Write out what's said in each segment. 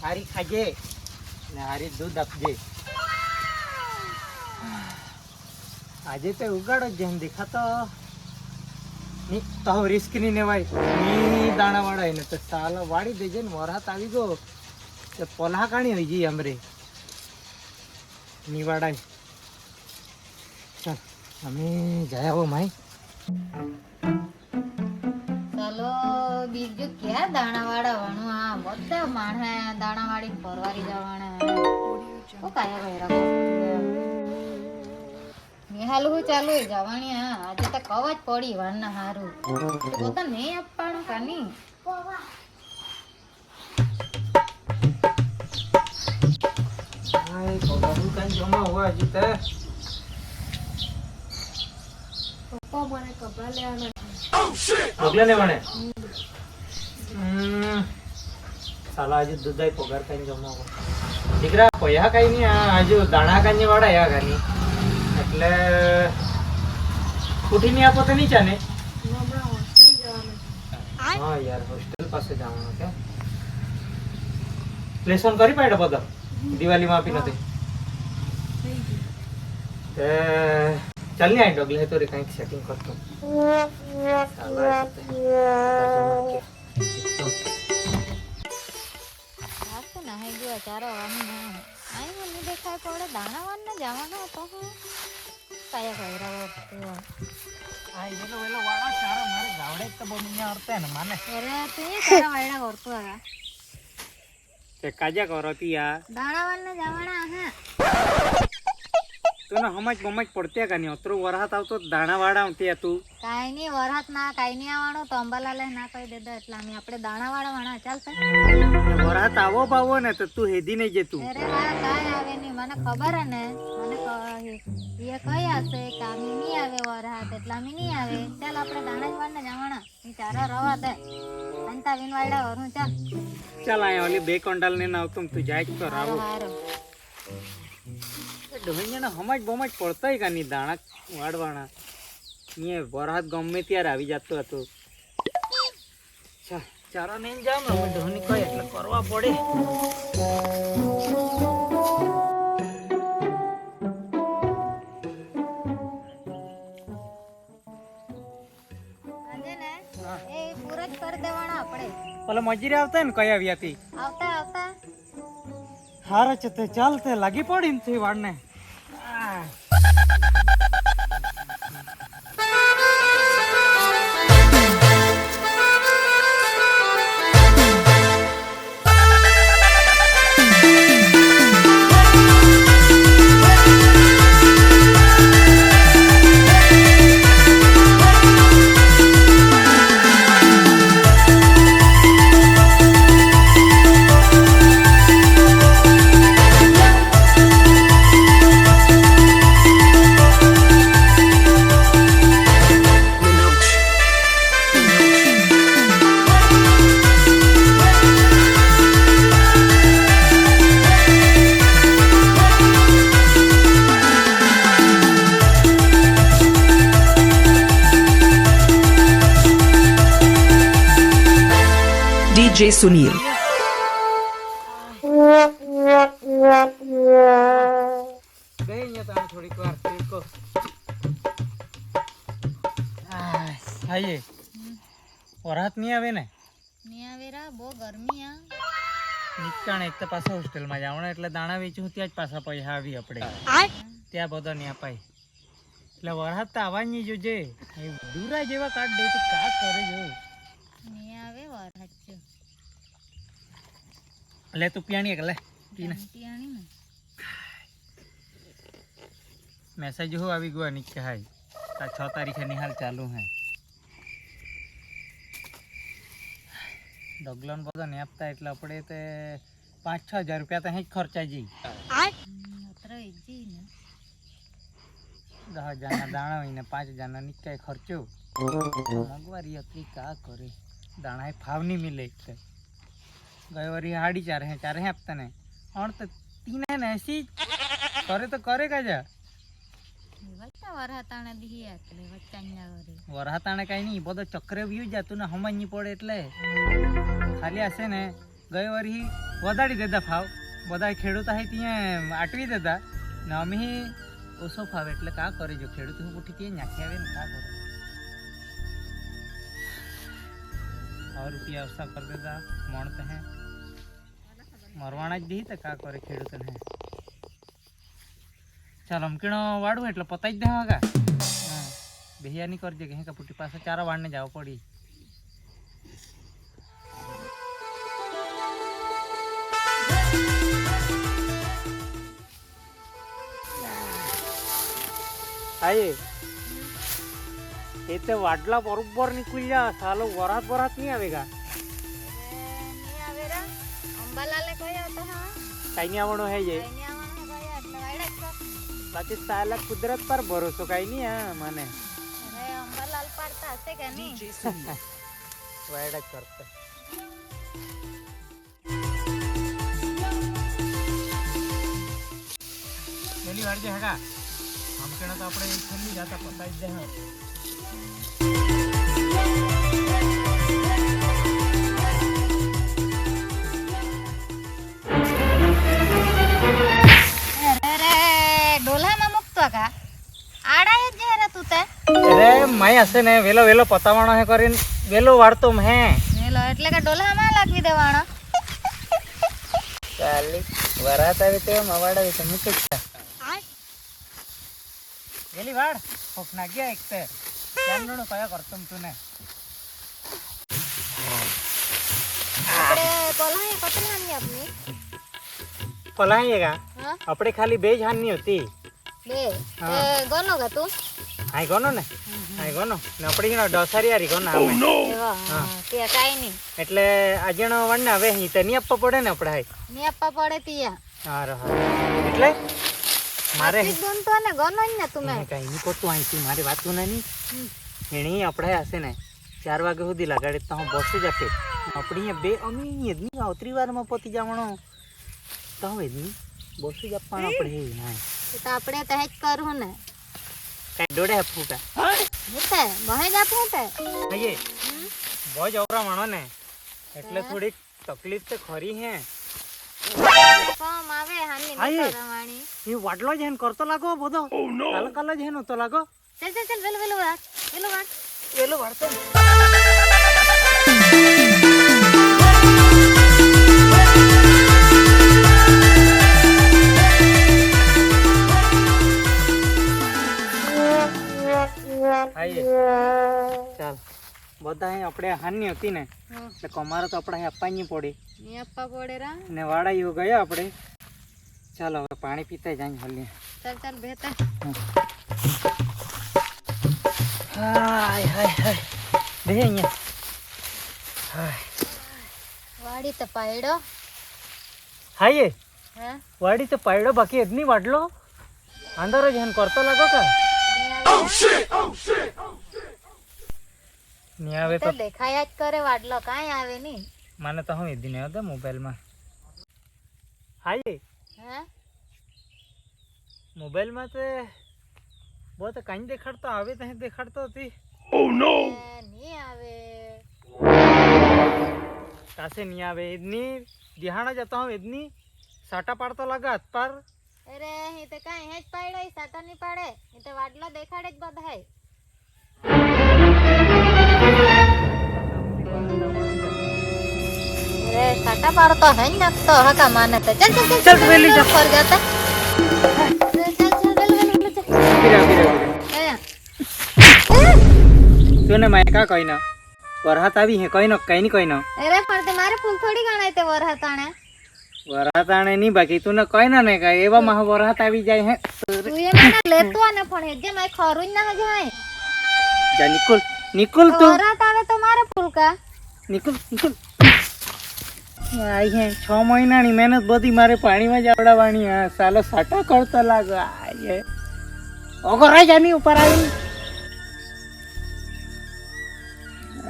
હારી ખાજે ને હારી દૂધ આપજે. આજે તો ઉગાડો જેમ દેખાતો ની તો રિસ્ક ની નેવાય ની દાણા વાળા ને તો સાલા વાળી દેજે ને વરસાદ આવી ગયો તો પોલા કાણી હોય ગઈ અમરે ની વાડાય. ચાલ અમે જાય આવો માઈ. ચાલો બીજું ક્યાં દાણાવાળા વાણું આ બધા માણસે દાણાવાળી પરવારી જવાના ઓ કાયા ભૈરા નિહાલ હું ચાલુ જવાણી હા આજે તો કવચ પડી વારના હારું તો તો નહીં આપવાનું કાની હાય કોબરું કાઈ જમા હોવા જીતે પપ્પા મને કપડા લેવાના પગલા લેવાને. સાલા આજે દૂધાઈ પગાર કાઈ જમા હોવા દીકરા પૈસા કાઈ નહીં આજુ દાણા કાઈ વાળા યા ગાની એટલે ઉઠી નહીં આપો તો નહીં ચાલે. હા યાર હોસ્ટેલ પાસે જવાનું કે લેસન કરી પાડ્યો બધા દિવાળીમાં આપી નથી ચાલ ને આ ડગલે તો રે કંઈક સેટિંગ કરતો. નાહી ગયો ચારો આઈ મને દેખાય પડે દાણાવાન ને જવાનો હતો કાયા ભૈરા આ એનો વેલો વાળા ચારો મારે ગાવડે તો બહુ મને અર્થે ને માને અરે તે કાયા ભૈરા કરતો હતા તે કાજા કરતી આ દાણાવાન ને જવાના હા તને હમજ બમજ પડતે કાની અતરો વરહાત આવતો દાણા વાળા આવતી તું કાઈ ની વરહાત ના કાઈ ની આવવાનો તો અંબાલાલે ના કહી દેતા એટલે અમે આપણે દાણાવાળા વાણા ચાલશે વરહાત આવો પાવો ને તો તું હેદી નહીં જતું. અરે હા કાઈ આવે ની મને ખબર હે ને મને એ કઈ હશે કે આમી ની આવે વરહાત એટલે આમી ની આવે ચાલ આપણે દાણાવાળ ને જવાના ઈ ચારા રવા દે અંતા વિનવાડા વરું ચાલ ચાલ આ ઓલી બે કંડાલ ને આવતો તું જાય તો રાવો હારું ડોહીને હમજ બમજ પડતાય કાની દાણા વાળવાના એ વરહાત ગમે ત્યારે આવી જતો હતો. ચારા નહીં જાવ ને અમે ડોહની કઈ એટલે કરવા પડે. આજે ને એ પૂરા જ કરી દેવાના આપણે ઓલા મજૂરી આવતા ને કઈ આવ્યા હતી આવતા આવતા હારે છે તે ચાલ તે લાગી પડી ને તે વાળને. DJ Sunil. થોડીક વાર ટેકો આઈએ વરહાત નહીં આવે ને ની આવે રા બહુ ગરમી આ નીચાણ એક તો પાછા હોસ્ટેલમાં જવાનું એટલે દાણા વેચું ત્યાં જ પાછા પૈસા આવી આપણે ત્યાં બધા નહીં અપાય એટલે વરસાદ તો આવવાની જોજે દૂરા જેવા કાઢ દે તો કા કરે જો ની આવે વરહાત જો લે તું પીણી એક લે પીને ટીયાણી ને મેસેજ હો આવી ગયો નીચે હાય 6 તારીખે નિહાલ ચાલુ હે ડગલોન બધા ને આપતા એટલે આપણે તે 5-6 હજાર રૂપિયા તો અહીં જ ખર્ચાઈ જઈ અત્ર ઈજી ને 10 હજારના દાણા હોય ને 5 હજારના નીચે ખર્ચો મોંઘવારી હતી કા કરે દાણા ફાવ નહીં મિલે એટલે ગઈ વારી 4.5 હે 4 હે આપતા ને और तो 3 है ना ऐसी करे तो करे का जा વચ્ચા વરહાતાણે દી એટલે વચ્ચાન્યા વરે વરહાતાણે કઈ નહીં બધો ચક્ર વ્યુ જાતું ને હમજ નહીં પડે એટલે ખાલી હશે ને ગઈ વારી વધારી દેતા ફાવ બધા ખેડૂત હે ત્યાં આટવી દેતા ને અમે ઓછો ફાવે એટલે કા કરે જો ખેડૂત હું ઉઠી ત્યાં નાખી આવે ને કા કરે 100 રૂપિયા અવસા કરી દેતા મોણતે હે મરવાના જ દી તો કા કરે ખેડૂતને હે ચાલ અમકીણો વાડું એટલે પતાઈ જ દેવા કા હા બેહિયા ની કરજે કે હે કપુટી પાસે ચારા વાડને જાવ પડી આયે એ તો વાડલા બરોબર નીકળી જા સાલો વરાત નહીં આવેગા નહીં આવે રે અંબાલાલે કયો હતો હા કઈ નહીં આવવાનો હે જે કઈ નહીં આવવાનું કયો એટલે વાયડા જ કર બાકી સાલા કુદરત પર ભરોસો કઈ નહીં હા મને અરે અંબાલાલ પાડતા હશે કે નહીં વાયડા જ કરતા પેલી વાર જે હગા આમ તો આપણે છેલ્લી જાતા પતાઈ જ દે હા અરે માય હશે ને વેલો પતાવવાનો હે કરીને વેલો વાળતો હે વેલો એટલે કે ડોલામાં લાગવી દેવાનો ચાલી વરાત આવી તો મવાડા વિશે મૂકી વેલી વાડ કોક નાગ્યા એક તે ચાંદનો કયા કરતો તું ને આપણે કોલાહી પતરી હાની આપની પલાહીએગા હા આપણે ખાલી બે જ હાની હતી બે ગોનો ગા તું હાઈ ગોનો ને હાઈ ગોનો ને આપણી ડોસારી હારી ગોના એવા તે કાઈ નહીં એટલે આજનો વણને હવે હી તે ની આપવા પડે ને આપણે હાઈ ની આપવા પડે તિયા હારો એટલે મારે દોન તો ને ગોનો ને તું મે કઈ ની કોતું આઈ મારી વાત તું નહીં એણી આપણે હશે ને 4 વાગે સુધી લગાડે તો હું બસ જતે આપણી બે અમી એદની આવતરી વારમાં પતી જવાનો તો હવે એદની બસ જ આપવાનો આપણે હા તો આપણે તો હેજ કરું ને કઈ ડોડે ફૂટા હતે બહે જા ફૂટે હઈએ બહુ જવરા માણો ને એટલે થોડી તકલીફ તો ખરી હે કોમ આવે હાની નરવાણી એ વાડલો જ હેન કરતો લાગો બધો કાલ જ હેન તો લાગો ચલ વેલો વાડતો ચાલ બધા આપણે હાની હતી ને એટલે કમારો તો આપણે અપાઈ પડી ની આપવા પડે રા ને વાડા એવું ગયા આપણે ચાલો હવે પાણી પીતા જાય હલી ચાલ બેતા હાય બે અહીંયા હાય વાડી તો પાયડો હાય હે વાડી તો પાયડો બાકી એદની વાડલો અંદર જ હેન કરતો લાગો કા ની આવે તો દેખાયા જ કરે વાડલો કાઈ આવે ની મને તો હું એદી ને હતો મોબાઈલ માં હાય હે મોબાઈલ માં તો બહુ તો કઈ દેખાડતો આવે તો દેખાડતો હતી ની આવે કાસે ની આવે એદની દિહાણા જતો હું એદની સાટા પાડતો લાગે હાથ પર અરે હી તો કાઈ હેજ પાડ્યો સાટા ની પાડે હી તો વાડલો દેખાડે જ બધાય અરે સાટા પાડતો હે નકતો હકા માને તો ચલ વેલી જા પર જાતા તને માયકા કઈ ના વરહાત આવી હે કઈ ન અરે પણ તે મારે ફૂલ થોડી ગણાય તે વરહાતાણે વરહાતાણે ની બાકી તું કઈ ના ને કઈ એવા માં વરહાત આવી જાય હે તું એ મને લેતો આને પણ હેજે મે ખરું ના જાય જા નિકુલ તું વરહાત આવે તો મારે ફૂલકા નિકુલ આઈ હે 6 મહિનાની મહેનત બધી મારે પાણીમાં જ આવડાવવાની હા સાલો સાટા કરતો લાગે આય ઓગરાઈ જાની ઉપર આવી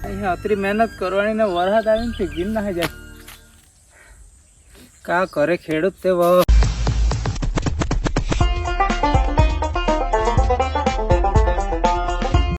આય અત્રી મહેનત કરવાની ને વરહાત આવીને ફીગીન ના જાય કા કરે ખેડૂત તે